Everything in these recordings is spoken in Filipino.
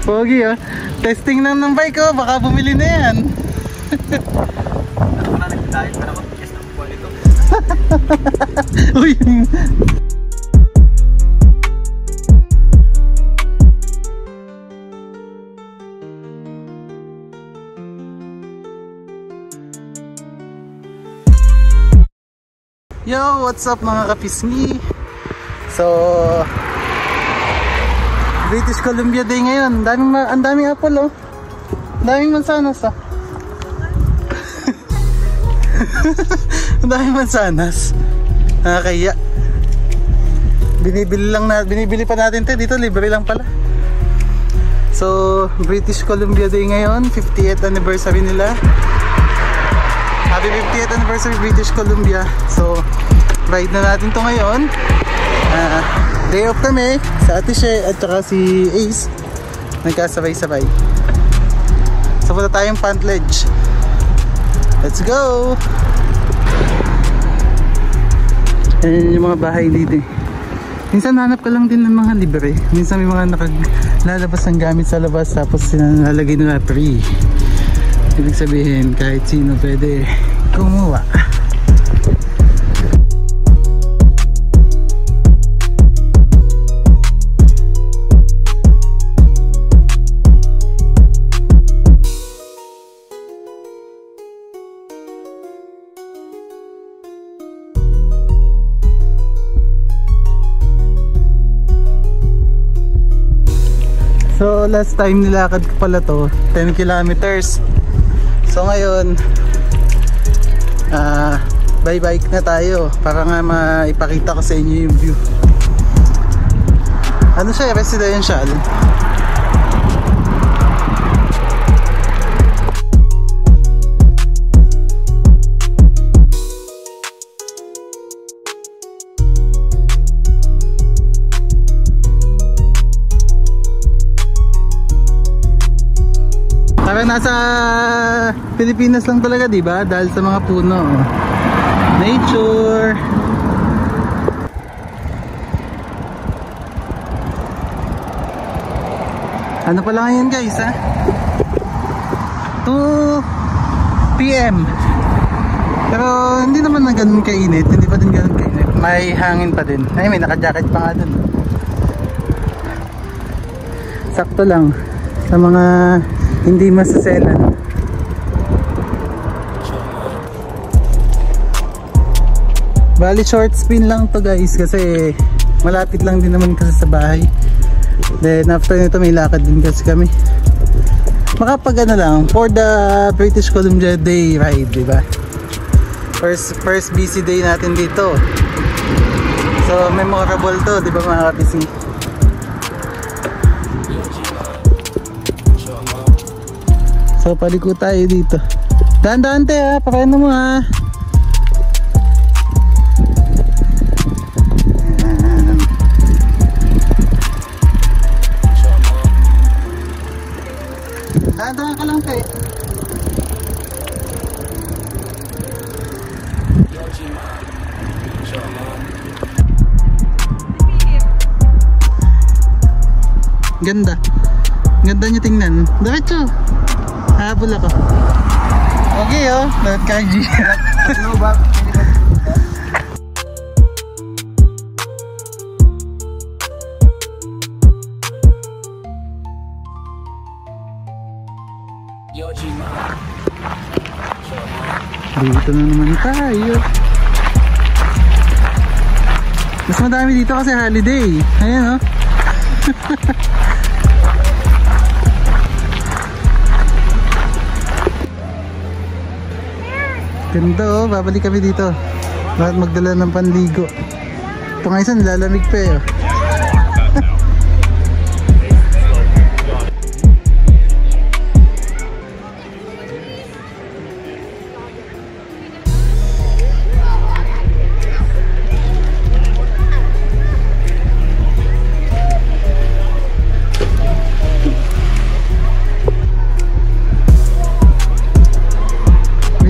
Pogi oh. Testing lang ng bike oh, baka bumili na yan. Ano na, nagdahil pa naman tigas ng buwan ito. Uy. Yo, what's up mga kapisngi? So, British Columbia Day ngayon. Ang daming apple oh. Ang daming mansanas oh. Ang daming mansanas. Nakakaya. Binibili pa natin 'to dito, libre lang pala. So, British Columbia Day ngayon, 50th anniversary nila. Happy 50th anniversary British Columbia. So, ride na natin to ngayon. Day off kami sa Ate She at saka si Ace. Nagkasabay-sabay. So, punta tayong Pant Ledge. Let's go! Ayan yung mga bahay dito. Minsan hanap ka lang din ng mga libre. Minsan may mga nakalalabas ng gamit sa labas tapos nalalagay nila free. Ibig sabihin kahit sino pwede kumuha. So last time nilakad ko pala to 10 kilometers. So ngayon bye bike na tayo para nga maipakita ko sa inyo yung view. Ano siya, residential. Parang nasa Pilipinas lang talaga, di ba? Dahil sa mga puno. Nature. Ano pa lang ngayon guys, ha? 2 PM. Pero hindi naman na ganun kainit. Hindi pa din ganun kainit. May hangin pa din. Ay, may naka-jacket pa nga dun. Sakto lang sa mga hindi masaselan. Bali short spin lang to guys kasi malapit lang din naman kasi sa bahay. Then after nito may lakad din kasi kami. Makapag ano lang for the British Columbia Day ride, diba? First busy day natin dito. So memorable to, diba mga kapising? So paliko tayo dito. Dahan-dahan te ha, pakain mo ha. Dahan-dahan ka lang te. Ganda. Ganda niya tingnan. Diretso. Habol ako. Okay oh, dapat kaji. Ano ba? Dito na naman tayo. Mas madami dito kasi holiday. Ayan oh. Ganda oh, babalik kami dito. Bakit magdala ng panligo? Ito nga isa, nilalamig pa eh oh.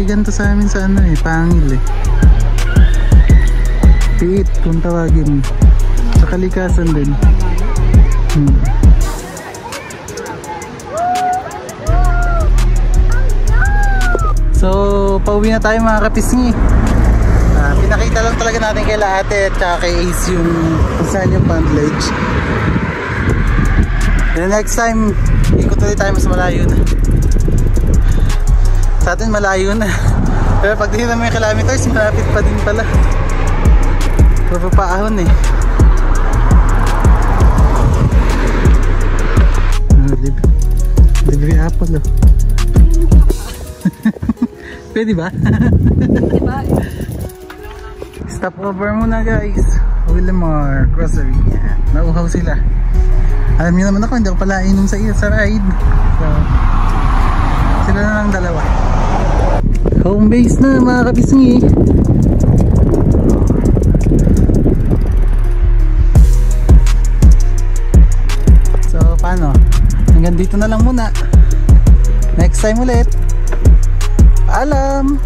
Ganito sa amin sa ano eh, Pangil eh. Piit kung tawagin. Sa Kalikasan din. So, pauwi na tayo mga kapisngi. Pinakita lang talaga natin kay ate at saka kay Ace yung kung saan yung pond ledge. And next time, ikot ulit tayo mas malayo na. Sa atin malayo na. Pero pag dinila mo yung kilometers, malapit pa din pala. Papapaahon eh. Libre apple oh. Pwede ba? Pwede ba? Stop over muna guys. Wilmar Grocery. Yan. Nauhaw sila. Alam niyo naman ako, hindi ako pala inom sa ride. So, sila na lang dalawa. Home base na mga kapisngi. So, paano? Hanggang dito na lang muna. Next time ulit. Paalam!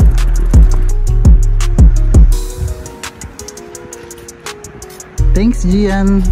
Thanks, Gian.